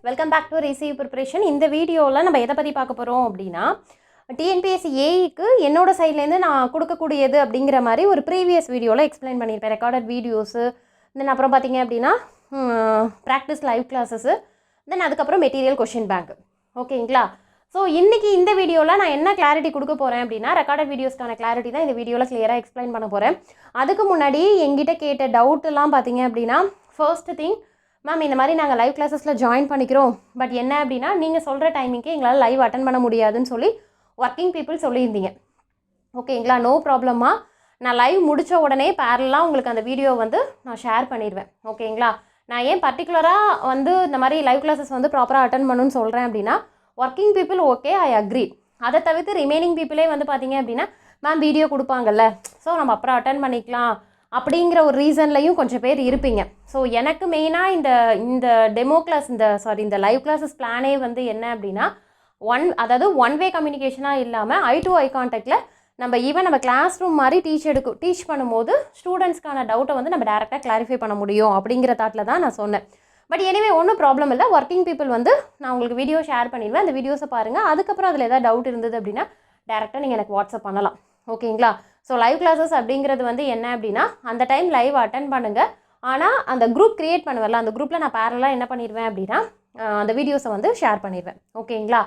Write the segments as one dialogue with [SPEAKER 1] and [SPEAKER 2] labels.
[SPEAKER 1] Welcome back to receive preparation. இந்த வீடியோவில் நம்ம எதை பற்றி பார்க்க போகிறோம் அப்படின்னா, டிஎன்பிஎஸ்சி ஏஇக்கு என்னோட சைட்லேருந்து நான் கொடுக்கக்கூடியது அப்படிங்கிற மாதிரி ஒரு ப்ரீவியஸ் வீடியோவில் எக்ஸ்பிளைன் பண்ணியிருப்பேன். ரெக்கார்டட் வீடியோஸு, தென் அப்புறம் பார்த்தீங்க அப்படின்னா ப்ராக்டிஸ் லைவ் கிளாஸஸு, தென் அதுக்கப்புறம் மெட்டீரியல் கொஷின் பேங்க். ஓகேங்களா? ஸோ இன்றைக்கி இந்த வீடியோவில் நான் என்ன கிளாரிட்டி கொடுக்க போகிறேன் அப்படின்னா, ரெக்கார்டட் வீடியோஸ்க்கான கிளாரிட்டி தான் இந்த வீடியோவில் கிளியராக எக்ஸ்பிளைன் பண்ண போகிறேன். அதுக்கு முன்னாடி எங்கிட்ட கேட்ட டவுட்டெல்லாம் பார்த்தீங்க அப்படின்னா, ஃபர்ஸ்ட் திங், மேம் இந்த மாதிரி நாங்கள் லைவ் கிளாஸஸில் ஜாயின் பண்ணிக்கிறோம், பட் என்ன அப்படின்னா நீங்கள் சொல்கிற டைமிங்க்கு எங்களால் லைவ் அட்டன் பண்ண முடியாதுன்னு சொல்லி ஒர்க்கிங் பீப்புள் சொல்லியிருந்தீங்க. ஓகேங்களா? நோ ப்ராப்ளம்மா, நான் லைவ் முடித்த உடனே பேரலாக உங்களுக்கு அந்த வீடியோ வந்து நான் ஷேர் பண்ணிடுவேன். ஓகேங்களா? நான் ஏன் பர்டிகுலராக வந்து இந்த மாதிரி லைவ் கிளாஸஸ் வந்து ப்ராப்பராக அட்டன் பண்ணணும்னு சொல்கிறேன் அப்படின்னா, working people okay, I agree. அதை தவிர்த்து ரிமைனிங் பீப்புளே வந்து பார்த்தீங்க அப்படின்னா, மேம் வீடியோ கொடுப்பாங்கல்ல, ஸோ நம்ம அப்புறம் அட்டன் பண்ணிக்கலாம் அப்படிங்கிற ஒரு ரீசன்லையும் கொஞ்சம் பேர் இருப்பீங்க. ஸோ எனக்கு மெயினாக இந்த டெமோ கிளாஸ் இந்த லைவ் கிளாஸஸ் பிளானே வந்து என்ன அப்படின்னா, அதாவது ஒன் வே கம்யூனிகேஷனாக இல்லாமல் ஐ டு ஐ கான்டாக்டில் நம்ம கிளாஸ் ரூம் மாதிரி டீச் பண்ணும்போது ஸ்டூடெண்ட்ஸ்க்கான டவுட்டை வந்து நம்ம டேரெக்டாக கிளாரிஃபை பண்ண முடியும் அப்படிங்கிற தாட்டில் தான் நான் சொன்னேன். பட் எனிவே ஒன்றும் ப்ராப்ளம் இல்லை. ஒர்க்கிங் பீப்புள் வந்து நான் உங்களுக்கு வீடியோ ஷேர் பண்ணிடுவேன், அந்த வீடியோஸை பாருங்கள். அதுக்கப்புறம் அதில் ஏதாவது டவுட் இருந்தது அப்படின்னா டேரெக்டாக நீங்கள் எனக்கு வாட்ஸ்அப் பண்ணலாம். ஓகேங்களா? ஸோ லைவ் கிளாஸஸ் அப்படிங்கிறது வந்து என்ன அப்படின்னா, அந்த டைம் லைவ் அட்டன் பண்ணுங்கள். ஆனால் அந்த குரூப் க்ரியேட் பண்ணுவேன்ல, அந்த குரூப்பில் நான் பேரலாக என்ன பண்ணிடுவேன் அப்படின்னா அந்த வீடியோஸை வந்து ஷேர் பண்ணிடுவேன். ஓகேங்களா?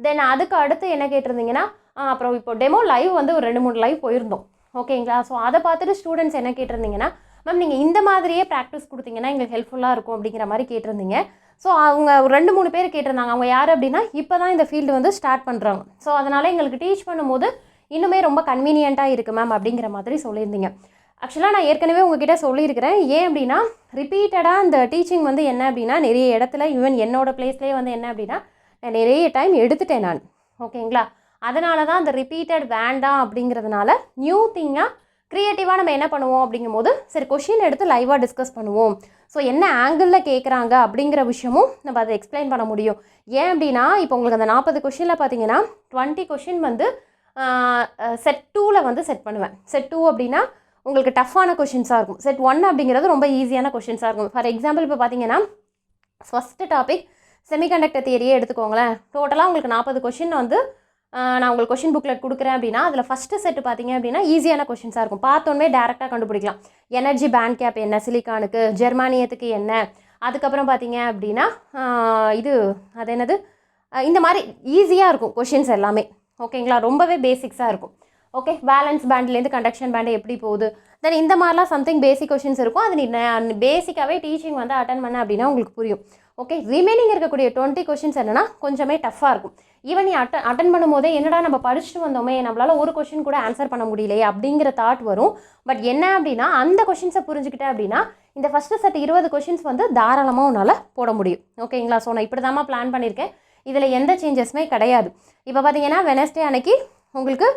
[SPEAKER 1] தென் அதுக்கு அடுத்து என்ன கேட்டிருந்தீங்கன்னா, அப்புறம் இப்போ டெமோ லைவ் வந்து ஒரு 2-3 லைவ் போயிருந்தோம். ஓகேங்களா? ஸோ அதை பார்த்துட்டு ஸ்டூடெண்ட்ஸ் என்ன கேட்டிருந்தீங்கன்னா, மேம் நீங்கள் இந்த மாதிரியே ப்ராக்டிஸ் கொடுத்தீங்கன்னா எங்களுக்கு ஹெல்ப்ஃபுல்லாக இருக்கும் அப்படிங்கிற மாதிரி கேட்டிருந்தீங்க. ஸோ அவங்க ஒரு 2-3 பேர் கேட்டிருந்தாங்க. அவங்க யார் அப்படின்னா, இப்போ தான் இந்த ஃபீல்டு வந்து ஸ்டார்ட் பண்ணுறாங்க. ஸோ அதனால் எங்களுக்கு டீச் பண்ணும்போது இன்னுமே ரொம்ப கன்வீனியண்ட்டாக இருக்குது மேம் அப்படிங்கிற மாதிரி சொல்லியிருந்தீங்க. ஆக்சுவலாக நான் ஏற்கனவே உங்ககிட்ட சொல்லியிருக்கிறேன். ஏன் அப்படின்னா, ரிப்பீட்டடாக இந்த டீச்சிங் வந்து என்ன அப்படின்னா, நிறைய இடத்துல ஈவன் என்னோடய ப்ளேஸ்லேயே வந்து என்ன அப்படின்னா, நான் நிறைய டைம் எடுத்துட்டேன் நான். ஓகேங்களா? அதனால தான் அந்த ரிப்பீட்டட் வேண்டாம் அப்படிங்கிறதுனால நியூ திங்காக க்ரியேட்டிவாக நம்ம என்ன பண்ணுவோம் அப்படிங்கும்போது, சரி கொஷின் எடுத்து லைவாக டிஸ்கஸ் பண்ணுவோம். ஸோ என்ன ஆங்கிளில் கேட்குறாங்க அப்படிங்கிற விஷயமும் நம்ம அதை எக்ஸ்பிளைன் பண்ண முடியும். ஏன் அப்படின்னா, இப்போ உங்களுக்கு அந்த 40 கொஷினில் பார்த்தீங்கன்னா 20 கொஷின் வந்து செட் 2ல் வந்து செட் பண்ணுவேன். செட் 2 அப்படின்னா உங்களுக்கு டஃப்பான கொஷின்ஸாக இருக்கும். செட் 1 அப்படிங்கிறது ரொம்ப ஈஸியான கொஷின்ஸாக இருக்கும். ஃபார் எக்ஸாம்பிள் இப்போ பார்த்தீங்கன்னா ஃபஸ்ட்டு டாபிக் செமிகண்டக்டர் தியரியே எடுத்துக்கோங்களேன். டோட்டலாக உங்களுக்கு 40 கொஷின் வந்து நான் உங்களுக்கு கொஷின் புக்லெட் கொடுக்குறேன் அப்படின்னா, அதில் ஃபஸ்ட்டு செட்டு பார்த்தீங்க அப்படின்னா ஈஸியான கொஷின்ஸாக இருக்கும். பார்த்தோன்னே டேரெக்டாக கண்டுபிடிக்கலாம். எனர்ஜி பேண்ட் கேப் என்ன, சிலிக்கானுக்கு, ஜெர்மானியத்துக்கு என்ன, அதுக்கப்புறம் பார்த்தீங்க அப்படின்னா அது என்னது, இந்த மாதிரி ஈஸியாக இருக்கும் கொஷின்ஸ் எல்லாமே. ஓகேங்களா? ரொம்பவே பேசிக்ஸாக இருக்கும். ஓகே, பேலன்ஸ் பேண்ட்லேருந்து கண்டக்ஷன் பேண்டு எப்படி போகுது, தென் இந்த மாதிரிலாம் சம்திங் பேசிக் கொஷின்ஸ் இருக்கும். அது நீ பேசிக்காகவே டீச்சிங் வந்து அட்டன் பண்ண அப்படின்னா உங்களுக்கு புரியும். ஓகே, ரிமைனிங் இருக்கக்கூடிய 20 கொஷின்ஸ் என்னென்னா கொஞ்சமே டஃப்பாக இருக்கும். ஈவன் நீ அட்டன் பண்ணும்போதே என்னடா நம்ம படிச்சுட்டு வந்தோமே, நம்மளால் ஒரு கொஷின் கூட ஆன்சர் பண்ண முடியலையே அப்படிங்கிற தாட் வரும். பட் என்ன அப்படின்னா, அந்த கொஷின்ஸை புரிஞ்சுக்கிட்டேன் அப்படின்னா இந்த ஃபஸ்ட்டு செட் 20 கொஷின்ஸ் வந்து தாராளமாக உன்னால் போட முடியும். ஓகேங்களா? ஸோ நான் இப்படி தான்மா பிளான் பண்ணியிருக்கேன். இதில் எந்த சேஞ்சஸுமே கிடையாது. இப்போ பார்த்தீங்கன்னா வெனஸ்டே அன்னைக்கு உங்களுக்கு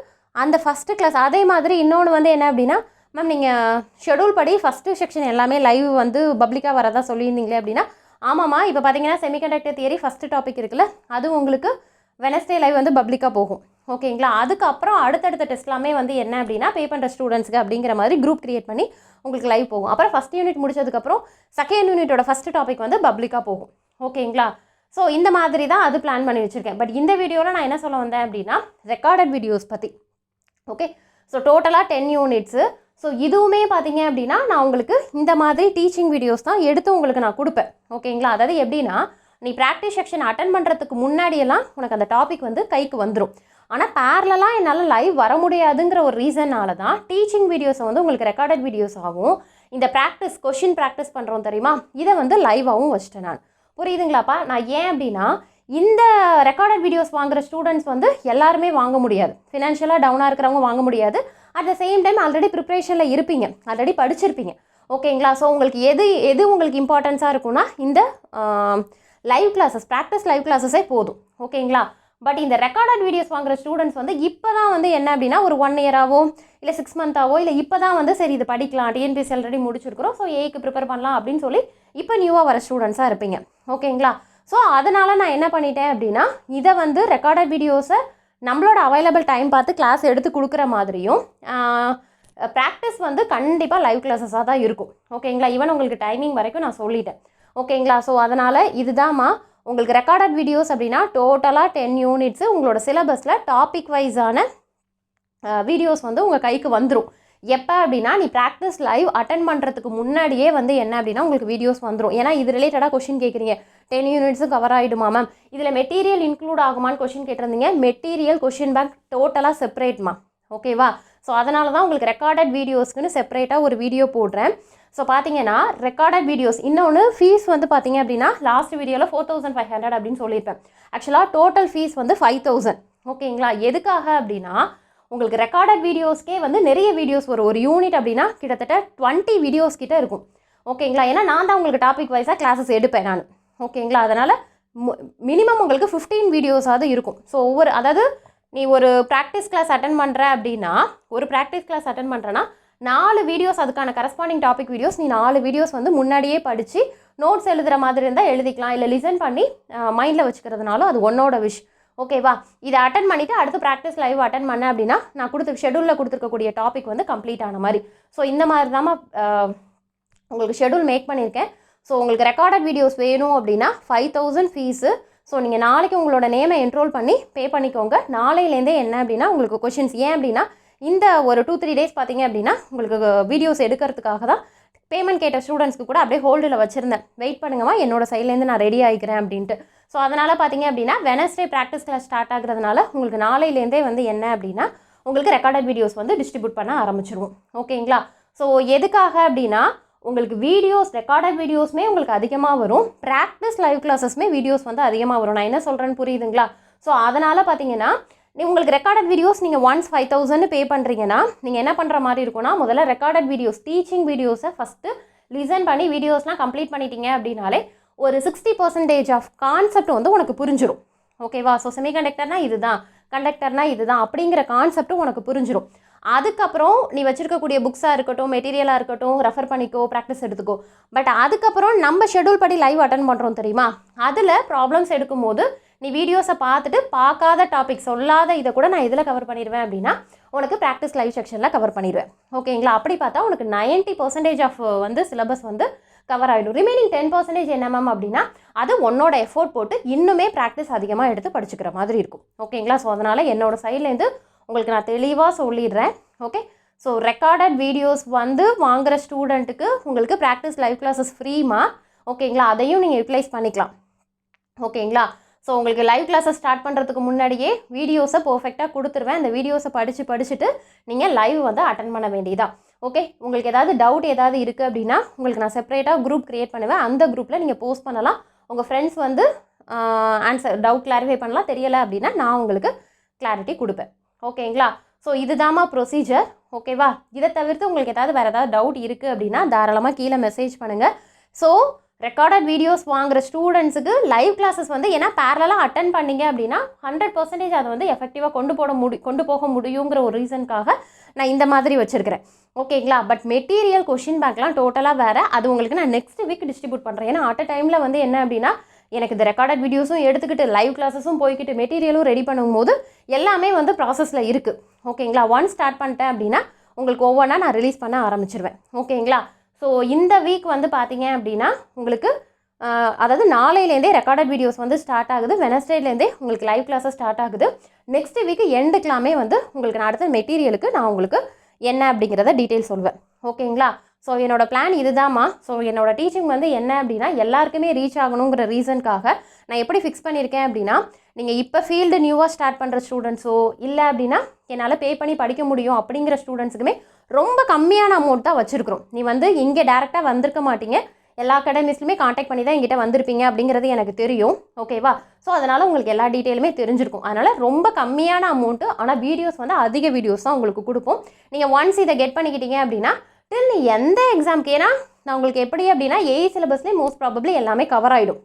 [SPEAKER 1] அந்த ஃபஸ்ட்டு கிளாஸ், அதே மாதிரி இன்னொன்று வந்து என்ன அப்படின்னா, மேம் நீங்கள் ஷெடியூல் படி ஃபஸ்ட்டு செக்ஷன் எல்லாமே லைவ் வந்து பப்ளிக்காக வரதா சொல்லியிருந்தீங்களே அப்படின்னா, ஆமாம்மா. இப்போ பார்த்தீங்கன்னா செமிகண்டக்டர் தியரி ஃபஸ்ட்டு டாபிக் இருக்குல்ல, அது உங்களுக்கு வெனஸ்டே லைவ் வந்து பப்ளிக்காக போகும். ஓகேங்களா? அதுக்கப்புறம் அடுத்தடுத்த டெஸ்ட் எல்லாமே வந்து என்ன அப்படின்னா பே பண்ணுற ஸ்டூடெண்ட்ஸ்க்கு அப்படிங்கிற மாதிரி குரூப் க்ரியேட் பண்ணி உங்களுக்கு லைவ் போகும். அப்புறம் ஃபஸ்ட் யூனிட் முடிச்சதுக்கப்புறம் செகண்ட் யூனிட்டோட ஃபஸ்ட்டு டாபிக் வந்து பப்ளிக்காக போகும். ஓகேங்களா? ஸோ இந்த மாதிரி தான் அது பிளான் பண்ணி வச்சுருக்கேன். பட் இந்த வீடியோவில் நான் என்ன சொல்ல வந்தேன் அப்படின்னா, ரெக்கார்டட் வீடியோஸ் பற்றி. ஓகே, ஸோ டோட்டலாக 10 யூனிட்ஸு. ஸோ இதுவுமே பார்த்தீங்க அப்படின்னா நான் உங்களுக்கு இந்த மாதிரி டீச்சிங் வீடியோஸ் தான் எடுத்து உங்களுக்கு நான் கொடுப்பேன். ஓகேங்களா? அதாவது எப்படின்னா, நீ ப்ராக்டிஸ் செக்ஷன் அட்டன் பண்ணுறதுக்கு முன்னாடியெல்லாம் உனக்கு அந்த டாபிக் வந்து கைக்கு வந்துடும். ஆனால் பேரலாக என்னால் லைவ் வர முடியாதுங்கிற ஒரு ரீசன்னால தான் டீச்சிங் வீடியோஸை வந்து உங்களுக்கு ரெக்கார்டட் வீடியோஸாகவும், இந்த கொஷின் ப்ராக்டிஸ் பண்ணுறோம் தெரியுமா, இதை வந்து லைவாகவும் வச்சுட்டேன் நான். புரியுதுங்களாப்பா? நான் ஏன் அப்படின்னா, இந்த ரெக்கார்டட் வீடியோஸ் வாங்குகிற ஸ்டூடெண்ட்ஸ் வந்து எல்லாருமே வாங்க முடியாது. ஃபினான்ஷியலாக டவுனாக இருக்கிறவங்க வாங்க முடியாது. At the same time already ப்ரிப்ரேஷனில் இருப்பீங்க, ஆல்ரெடி படிச்சிருப்பீங்க. ஓகேங்களா? ஸோ உங்களுக்கு எது உங்களுக்கு இம்பார்ட்டன்ஸாக இருக்கும்னா இந்த லைவ் கிளாஸஸ், ப்ராக்டிஸ் லைவ் கிளாஸஸே போதும். ஓகேங்களா? பட் இந்த ரெக்கார்டட் வீடியோஸ் வாங்குகிற ஸ்டூடெண்ட்ஸ் வந்து இப்போ தான் வந்து என்ன அப்படின்னா ஒரு 1 இயராவோ இல்லை 6 மந்த்தாவோ இல்லை இப்போ தான் வந்து சரி இது படிக்கலாம், டிஎன்பிஎஸ்சி ஆல்ரெடி முடிச்சிருக்கிறோம், ஸோ ஏக்கு ப்ரிப்பேர் பண்ணலாம் அப்படின்னு சொல்லி இப்போ நியூவாக வர ஸ்டூடெண்ட்ஸாக இருப்பீங்க. ஓகேங்களா? ஸோ அதனால் நான் என்ன பண்ணிட்டேன் அப்படின்னா, இதை வந்து ரெக்கார்டட் வீடியோஸை நம்மளோட அவைலபிள் டைம் பார்த்து கிளாஸ் எடுத்து கொடுக்குற மாதிரியும், ப்ராக்டிஸ் வந்து கண்டிப்பாக லைவ் கிளாஸஸாக தான் இருக்கும். ஓகேங்களா? ஈவன் உங்களுக்கு டைமிங் வரைக்கும் நான் சொல்லிட்டேன். ஓகேங்களா? ஸோ அதனால் இதுதான்மா உங்களுக்கு ரெக்கார்டட் வீடியோஸ் அப்படின்னா டோட்டலாக 10 யூனிட்ஸு உங்களோட சிலபஸில் டாபிக் வைஸான வீடியோஸ் வந்து உங்கள் கைக்கு வந்துடும். எப்போ அப்படின்னா நீ ப்ராக்டிஸ் லைவ் அட்டன் பண்ணுறதுக்கு முன்னாடியே வந்து என்ன அப்படின்னா உங்களுக்கு வீடியோஸ் வந்துடும். ஏன்னா இது ரிலேட்டடாக கொஷின் கேட்குறீங்க, 10 யூனிட்ஸும் கவர் ஆகிடுமா மேம், இதில் மெட்டீரியல் இன்க்ளூட் ஆகுமான்னு கொஷின் கேட்டிருந்தீங்க. மெட்டீரியல் கொஷின் பேங்க் டோட்டலாக செப்பரேட்மா, ஓகேவா? ஸோ அதனால தான் உங்களுக்கு ரெக்கார்டட் வீடியோஸ்க்குன்னு செப்பரேட்டாக ஒரு வீடியோ போடுறேன். ஸோ பார்த்தீங்கன்னா ரெக்கார்டட் வீடியோஸ் இன்னொன்று ஃபீஸ் வந்து பார்த்தீங்க அப்படின்னா லாஸ்ட் வீடியோவில் 4500 அப்படின்னு சொல்லியிருப்பேன். ஆக்சுவலாக டோட்டல் ஃபீஸ் வந்து 5000, ஓகேங்களா? எதுக்காக அப்படின்னா உங்களுக்கு ரெக்கார்டட் வீடியோஸ்க்கே வந்து நிறைய வீடியோஸ் வரும். ஒரு யூனிட் அப்படின்னா கிட்டத்தட்ட 20 வீடியோஸ் கிட்ட இருக்கும், ஓகேங்களா? ஏன்னா நான் தான் உங்களுக்கு டாபிக் வைஸாக கிளாஸஸ் எடுப்பேன் நான், ஓகேங்களா? அதனால் மினிமம் உங்களுக்கு 15 வீடியோஸாவது இருக்கும். ஸோ அதாவது நீ ஒரு ப்ராக்டிஸ் கிளாஸ் அட்டன் பண்ணுற அப்படின்னா, ஒரு ப்ராக்டிஸ் கிளாஸ் அட்டன் பண்ணுறேன்னா 4 வீடியோஸ் அதுக்கான கரஸ்பாண்டிங் டாபிக் வீடியோஸ் நீ 4 வீடியோஸ் வந்து முன்னாடியே படித்து நோட்ஸ் எழுதுகிற மாதிரி இருந்தால் எழுதிக்கலாம், இல்லை லிசன் பண்ணி மைண்டில் வச்சுக்கிறதுனாலும் அது உன்னோட விஷ், ஓகேவா? இதை அட்டன் பண்ணிவிட்டு அடுத்து ப்ராக்டிஸ் லைவ் அட்டன் பண்ணேன் அப்படின்னா நான் ஷெடியூலில் கொடுத்துருக்கக்கூடிய டாபிக் வந்து கம்ப்ளீட் ஆன மாதிரி. ஸோ இந்த மாதிரி தான் உங்களுக்கு ஷெடியூல் மேக் பண்ணியிருக்கேன். ஸோ உங்களுக்கு ரெக்கார்டட் வீடியோஸ் வேணும் அப்படின்னா 5000 ஃபீஸு. ஸோ நீங்கள் நாளைக்கு உங்களோட நேமை என்ரோல் பண்ணி பே பண்ணிக்கோங்க. நாளையிலேருந்தே என்ன அப்படின்னா உங்களுக்கு கொஷின்ஸ், ஏன் அப்படின்னா இந்த ஒரு 2-3 டேஸ் பார்த்தீங்க அப்படின்னா உங்களுக்கு வீடியோஸ் எடுக்கிறதுக்காக தான் பேமெண்ட் கேட்ட ஸ்டூடெண்ட்ஸ்க்கு கூட அப்படியே ஹோல்டில் வச்சுருந்தேன். வெயிட் பண்ணுங்கம்மா, என்னோட சைட்லேருந்து நான் ரெடி ஆகிக்கிறேன் அப்படின்ட்டு. ஸோ அதனால் பார்த்தீங்க அப்படின்னா வெனஸ்டே ப்ராக்டிஸ் கிளாஸ் ஸ்டார்ட் ஆகுறதுனால உங்களுக்கு நாளையிலேருந்தே வந்து என்ன அப்படின்னா உங்களுக்கு ரெக்கார்டட் வீடியோஸ் வந்து டிஸ்ட்ரிபியூட் பண்ண ஆரம்பிச்சிருவோம், ஓகேங்களா? ஸோ எதுக்காக அப்படின்னா உங்களுக்கு வீடியோஸ் ரெக்கார்டட் வீடியோஸுமே உங்களுக்கு அதிகமாக வரும், ப்ராக்டிஸ் லைவ் கிளாஸஸ்மே வீடியோஸ் வந்து அதிகமாக வரும். நான் என்ன சொல்கிறேன்னு புரியுதுங்களா? ஸோ அதனால் பார்த்தீங்கன்னா உங்களுக்கு ரெக்கார்டட் வீடியோஸ் நீங்கள் ஒன்ஸ் 5000 பே பண்ணுறீங்கன்னா நீங்கள் என்ன பண்ணுற மாதிரி இருக்கும்னா முதல்ல ரெக்கார்டட் வீடியோஸ் டீச்சிங் வீடியோஸை ஃபஸ்ட்டு லிசன் பண்ணி வீடியோஸ்லாம் கம்ப்ளீட் பண்ணிட்டீங்க அப்படின்னாலே ஒரு 60% ஆஃப் கான்செப்ட் வந்து உனக்கு புரிஞ்சிடும், ஓகேவா? ஸோ செமிகண்டக்டர்னா இதுதான், கண்டக்டர்னா இதுதான் அப்படிங்கிற கான்செப்ட்டும் உனக்கு புரிஞ்சிடும். அதுக்கப்புறம் நீ வச்சுருக்கக்கூடிய புக்ஸாக இருக்கட்டும், மெட்டீரியலாக இருக்கட்டும், ரெஃபர் பண்ணிக்கோ, ப்ராக்டிஸ் எடுத்துக்கோ. பட் அதுக்கப்புறம் நம்ம ஷெடியூல் படி லைவ் அட்டன் பண்ணுறோம் தெரியுமா, அதில் ப்ராப்ளம்ஸ் எடுக்கும்போது நீ வீடியோஸை பார்த்துட்டு பார்க்காத டாபிக் சொல்லாத இதை கூட நான் இதில் கவர் பண்ணிடுவேன் அப்படின்னா உனக்கு ப்ராக்டிஸ் லைவ் செக்ஷனில் கவர் பண்ணிடுவேன், ஓகேங்களா? அப்படி பார்த்தா உனக்கு 90% ஆஃப் வந்து சிலபஸ் வந்து கவர் ஆகிடும். ரிமைனிங் 10% என்ன மேம் அப்படின்னா அது உன்னோட எஃபோர்ட் போட்டு இன்னுமே ப்ராக்டிஸ் அதிகமாக எடுத்து படிச்சுக்கிற மாதிரி இருக்கும், ஓகேங்களா? ஸோ அதனால் என்னோடய சைட்லேருந்து உங்களுக்கு நான் தெளிவாக சொல்லிடுறேன், ஓகே? ஸோ ரெக்கார்டட் வீடியோஸ் வந்து வாங்குகிற ஸ்டூடெண்ட்டுக்கு உங்களுக்கு ப்ராக்டிஸ் லைவ் கிளாஸஸ் ஃப்ரீமா, ஓகேங்களா? அதையும் நீங்கள் யூட்டிலைஸ் பண்ணிக்கலாம், ஓகேங்களா? ஸோ உங்களுக்கு லைவ் கிளாஸஸ் ஸ்டார்ட் பண்ணுறதுக்கு முன்னாடியே வீடியோஸை பர்ஃபெக்டாக கொடுத்துருவேன். அந்த வீடியோஸை படிச்சுட்டு நீங்கள் லைவ் வந்து அட்டன் பண்ண வேண்டியதான், ஓகே? உங்களுக்கு ஏதாவது டவுட் ஏதாவது இருக்குது அப்படின்னா உங்களுக்கு நான் செப்பரேட்டாக குரூப் க்ரியேட் பண்ணுவேன். அந்த குரூப்பில் நீங்கள் போஸ்ட் பண்ணலாம். உங்கள் ஃப்ரெண்ட்ஸ் வந்து ஆன்சர் டவுட் கிளாரிஃபை பண்ணலாம். தெரியலை அப்படின்னா நான் உங்களுக்கு கிளாரிட்டி கொடுப்பேன், ஓகேங்களா? ஸோ இதுதாம்மா ப்ரொசீஜர், ஓகேவா? இதை தவிர்த்து உங்களுக்கு வேறு ஏதாவது டவுட் இருக்குது அப்படின்னா தாராளமாக கீழே மெசேஜ் பண்ணுங்கள். ஸோ ரெக்கார்டட் வீடியோஸ் வாங்குகிற ஸ்டூடெண்ட்ஸுக்கு லைவ் கிளாஸஸ் வந்து ஏன்னா பேரலாக அட்டன் பண்ணிங்க அப்படின்னா 100% அதை வந்து எஃபெக்டிவாக கொண்டு போக முடியுங்கிற ஒரு ரீசனுக்காக நான் இந்த மாதிரி வச்சுருக்கிறேன், ஓகேங்களா? பட் மெட்டீரியல் கொஷின் பேங்க்லாம் டோட்டலாக வேறு, அது உங்களுக்கு நான் நெக்ஸ்ட் வீக் டிஸ்ட்ரிபியூட் பண்ணுறேன். ஏன்னா அட் அ டைமில் வந்து என்ன அப்படின்னா எனக்கு இந்த ரெக்கார்டட் வீடியோஸும் எடுத்துக்கிட்டு லைவ் கிளாஸஸும் போய்கிட்டு மெட்டீரியலும் ரெடி பண்ணும்போது எல்லாமே வந்து ப்ராசஸில் இருக்குது, ஓகேங்களா? ஒன் ஸ்டார்ட் பண்ணிட்டேன் அப்படின்னா உங்களுக்கு ஒவ்வொன்றா நான் ரிலீஸ் பண்ண ஆரம்பிச்சிருவேன், ஓகேங்களா? ஸோ இந்த வீக் வந்து பார்த்தீங்க அப்படின்னா உங்களுக்கு அதாவது நாளையிலேருந்தே ரெக்கார்டட் வீடியோஸ் வந்து ஸ்டார்ட் ஆகுது. வெனஸ்டேலேருந்தே உங்களுக்கு லைவ் கிளாஸஸ் ஸ்டார்ட் ஆகுது. நெக்ஸ்ட் வீக்கு எண்டுக்கலாமே வந்து உங்களுக்கு நான் அடுத்த மெட்டீரியலுக்கு நான் உங்களுக்கு என்ன அப்படிங்கிறத டீட்டெயில் சொல்வேன், ஓகேங்களா? ஸோ என்னோடய பிளான் இதுதாம்மா. ஸோ என்னோடய டீச்சிங் வந்து என்ன அப்படின்னா எல்லாருக்குமே ரீச் ஆகணுங்கிற ரீசனுக்காக நான் எப்படி ஃபிக்ஸ் பண்ணியிருக்கேன் அப்படின்னா நீங்கள் இப்போ ஃபீல்டு நியூவாக ஸ்டார்ட் பண்ணுற ஸ்டூடெண்ட்ஸோ இல்லை அப்படின்னா என்னால் பே பண்ணி படிக்க முடியும் அப்படிங்கிற ஸ்டூடெண்ட்ஸுக்குமே ரொம்ப கம்மியான அமௌண்ட் தான் வச்சுருக்கிறோம். நீ வந்து இங்கே டேரெக்டாக வந்திருக்க மாட்டீங்க, எல்லா அகாடமிஸ்லையுமே காண்டாக்ட் பண்ணி தான் எங்கிட்ட வந்திருப்பீங்க அப்படிங்கிறது எனக்கு தெரியும், ஓகேவா? ஸோ அதனால் உங்களுக்கு எல்லா டீட்டெயிலுமே தெரிஞ்சிருக்கும். அதனால் ரொம்ப கம்மியான அமௌண்ட்டு, ஆனால் வீடியோஸ் வந்து அதிக வீடியோஸ் தான் உங்களுக்கு கொடுப்போம். நீங்கள் ஒன்ஸ் இதை கெட் பண்ணிக்கிட்டீங்க அப்படின்னா டில் நீ எந்த எக்ஸாம்க்கு, ஏன்னா நான் உங்களுக்கு எப்படி அப்படின்னா ஏஐ சிலபஸ்லேயே மோஸ்ட் ப்ராபப்ளி எல்லாமே கவர் ஆகிடும்,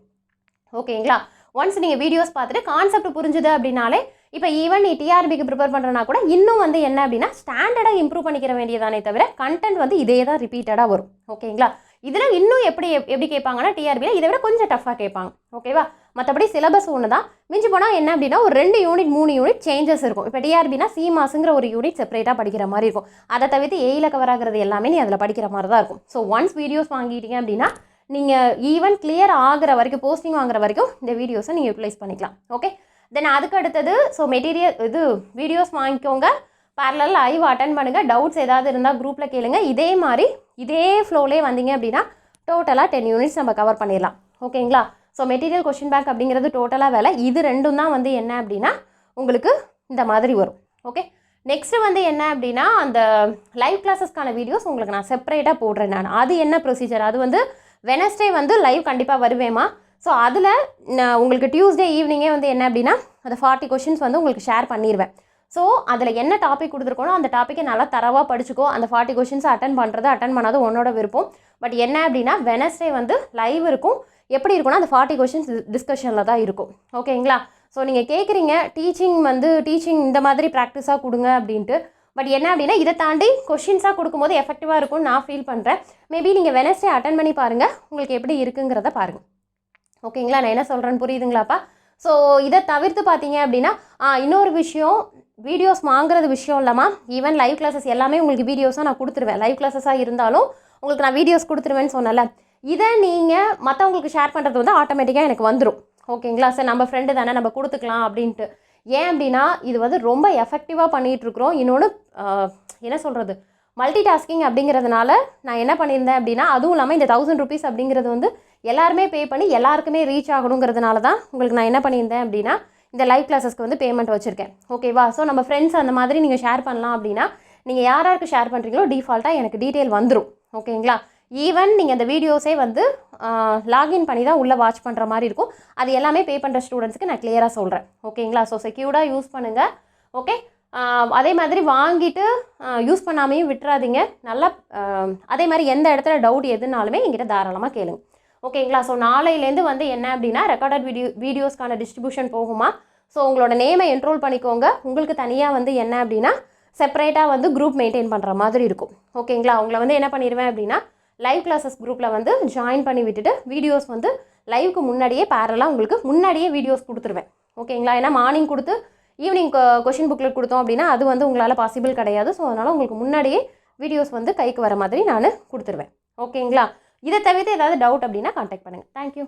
[SPEAKER 1] ஓகேங்களா? ஒன்ஸ் நீங்கள் வீடியோஸ் பார்த்துட்டு கான்செப்ட் புரிஞ்சுது அப்படின்னாலே இப்போ ஈவன் நீ டிஆர்பிக்கு ப்ரிப்பேர் பண்ணுறனா கூட இன்னும் வந்து என்ன அப்படின்னா ஸ்டாண்டர்டாக இம்ப்ரூவ் பண்ணிக்கிற வேண்டியதானே தவிர கண்டென்ட் வந்து இதே தான் ரிப்பீட்டடாக வரும், ஓகேங்களா? இதில் இன்னும் எப்படி கேட்பாங்கன்னா டிஆர்பியில் இதை விட கொஞ்சம் டஃப்பாக கேட்பாங்க, ஓகேவா? மற்றபடி சிலபஸ் ஒன்று தான். மிஞ்சி போனால் என்ன அப்படின்னா ஒரு 2 யூனிட் 3 யூனிட் சேஞ்சஸ் இருக்கும். இப்போ டிஆர்பினா சிமாஸுங்கிற ஒரு யூனிட் செப்பரேட்டாக படிக்கிற மாதிரி இருக்கும். அதை தவிர்த்து ஏயில் கவர் ஆகிறது எல்லாமே நீ அதில் படிக்கிற மாதிரி தான் இருக்கும். ஸோ ஒன்ஸ் வீடியோஸ் வாங்கிட்டீங்க அப்படின்னா நீங்கள் ஈவன் கிளியர் ஆகிற வரைக்கும், போஸ்டிங் வாங்குற வரைக்கும் இந்த வீடியோஸை நீங்கள் யூட்டிலைஸ் பண்ணிக்கலாம். ஓகே, தென் அதுக்கு அடுத்தது ஸோ மெட்டீரியல் இது வீடியோஸ் வாங்கிக்கோங்க, பேரலல் லைவ் அட்டன் பண்ணுங்கள், டவுட்ஸ் ஏதாவது இருந்தால் குரூப்பில் கேளுங்க. இதே மாதிரி இதே ஃப்ளோலே வந்தீங்க அப்படின்னா டோட்டலாக 10 யூனிட்ஸ் நம்ம கவர் பண்ணிடலாம். ஓகேங்களா? ஸோ மெட்டீரியல் கொஷின் பேங்க் அப்படிங்கிறது டோட்டலாக வேலை. இது ரெண்டும் தான் வந்து என்ன அப்படின்னா உங்களுக்கு இந்த மாதிரி வரும். ஓகே, நெக்ஸ்ட்டு வந்து என்ன அப்படின்னா அந்த லைவ் கிளாஸஸ்க்கான வீடியோஸ் உங்களுக்கு நான் செப்பரேட்டாக போடுறேன். அது என்ன ப்ரொசீஜர், அது வந்து வெனஸ்டே வந்து லைவ் கண்டிப்பாக வருவேமா. ஸோ அதில் நான் உங்களுக்கு டியூஸ்டே ஈவினிங்கே வந்து என்ன அப்படின்னா அந்த 40 கொஷின்ஸ் வந்து உங்களுக்கு ஷேர் பண்ணிடுவேன். ஸோ அதில் என்ன டாபிக் கொடுத்துருக்கோனோ அந்த டாப்பிக்கை நல்லா தரவாக படிச்சுக்கோ. அந்த 40 கொஷின்ஸை அட்டன் பண்ணாது உன்னோட விருப்பம். பட் என்ன அப்படின்னா வெனஸ்டே வந்து லைவ் இருக்கும். எப்படி இருக்குன்னா அந்த 40 கொஷின்ஸ் டிஸ்கஷனில் தான் இருக்கும். ஓகேங்களா? ஸோ நீங்கள் கேட்குறீங்க டீச்சிங் இந்த மாதிரி ப்ராக்டிஸாக கொடுங்க அப்படின்ட்டு. பட் என்ன அப்படின்னா இதை தாண்டி கொஷின்ஸாக கொடுக்கும்போது எஃபெக்டிவாக இருக்கும்னு நான் ஃபீல் பண்ணுறேன். மேபி நீங்கள் வெனஸ்டே அட்டன் பண்ணி பாருங்கள், உங்களுக்கு எப்படி இருக்குங்கிறத பாருங்கள். ஓகேங்களா? நான் என்ன சொல்கிறேன்னு புரியுதுங்களாப்பா? ஸோ இதை தவிர்த்து பார்த்தீங்க அப்படின்னா இன்னொரு விஷயம், வீடியோஸ் வாங்குறது விஷயம் இல்லாமல் ஈவன் லைவ் கிளாஸஸ் எல்லாமே உங்களுக்கு வீடியோஸாக நான் கொடுத்துருவேன். லைவ் கிளாஸஸாக இருந்தாலும் உங்களுக்கு நான் வீடியோஸ் கொடுத்துருவேன்னு சொன்னல, இதை நீங்கள் மற்றவங்களுக்கு ஷேர் பண்ணுறது வந்து ஆட்டோமேட்டிக்காக எனக்கு வந்துடும். ஓகேங்களா? சார் நம்ம ஃப்ரெண்டு தானே, நம்ம கொடுத்துக்கலாம் அப்படின்ட்டு. ஏன் அப்படின்னா இது வந்து ரொம்ப எஃபெக்டிவாக பண்ணிகிட்ருக்குறோம். இன்னொன்று என்ன சொல்கிறது, மல்டி டாஸ்கிங் அப்படிங்கிறதுனால நான் என்ன பண்ணியிருந்தேன் அப்படின்னா, அதுவும் இல்லாமல் இந்த 1000 rupees அப்படிங்கிறது வந்து எல்லாருமே பே பண்ணி எல்லாருக்குமே ரீச் ஆகணுங்கிறதுனால தான் உங்களுக்கு நான் என்ன பண்ணியிருந்தேன் அப்படின்னா இந்த லைவ் கிளாஸஸ்க்கு வந்து பேமெண்ட் வச்சுருக்கேன். ஓகேவா? ஸோ நம்ம ஃப்ரெண்ட்ஸ் அந்த மாதிரி நீங்கள் ஷேர் பண்ணலாம் அப்படின்னா நீங்கள் யாருக்கு ஷேர் பண்ணுறீங்களோ டிஃபால்ட்டாக எனக்கு டீட்டெயில் வந்துடும். ஓகேங்களா? ஈவன் நீங்கள் அந்த வீடியோஸே வந்து லாகின் பண்ணி தான் உள்ளே வாட்ச் பண்ணுற மாதிரி இருக்கும். அது எல்லாமே பே பண்ணுற ஸ்டூடெண்ட்ஸ்க்கு நான் கிளியராக சொல்கிறேன். ஓகேங்களா? ஸோ செக்யூர்டாக யூஸ் பண்ணுங்கள். ஓகே, அதே மாதிரி வாங்கிட்டு யூஸ் பண்ணாமையும் விட்டுறாதீங்க. நல்லா அதே மாதிரி எந்த இடத்துல டவுட் எதுனாலுமே என்கிட்ட தாராளமாக கேளுங்க. ஓகேங்களா? ஸோ நாளையிலேருந்து வந்து என்ன அப்படின்னா ரெக்கார்டட் வீடியோஸ்க்கான டிஸ்ட்ரிபியூஷன் போகுமா. ஸோ உங்களோட நேமை என்ரோல் பண்ணிக்கோங்க. உங்களுக்கு தனியாக வந்து என்ன அப்படின்னா செப்பரேட்டாக வந்து குரூப் மெயின்டைன் பண்ணுற மாதிரி இருக்கும். ஓகேங்களா? உங்களை வந்து என்ன பண்ணிடுவேன் அப்படின்னா லைவ் கிளாஸஸ் குரூப்பில் வந்து ஜாயின் பண்ணி விட்டுட்டு வீடியோஸ் வந்து லைவுக்கு முன்னாடியே பேரலாக உங்களுக்கு முன்னாடியே வீடியோஸ் கொடுத்துருவேன். ஓகேங்களா? ஏன்னா மார்னிங் கொடுத்து ஈவினிங் கொஷின் புக்லெட் கொடுத்தோம் அப்படின்னா அது வந்து உங்களால் பாசிபிள் கிடையாது. ஸோ அதனால் உங்களுக்கு முன்னாடியே வீடியோஸ் வந்து கைக்கு வர மாதிரி நான் கொடுத்துருவேன். ஓகேங்களா? இதை தவிர்த்து ஏதாவது டவுட் அப்படின்னா கான்டாக்ட் பண்ணுங்கள். தேங்க்யூ.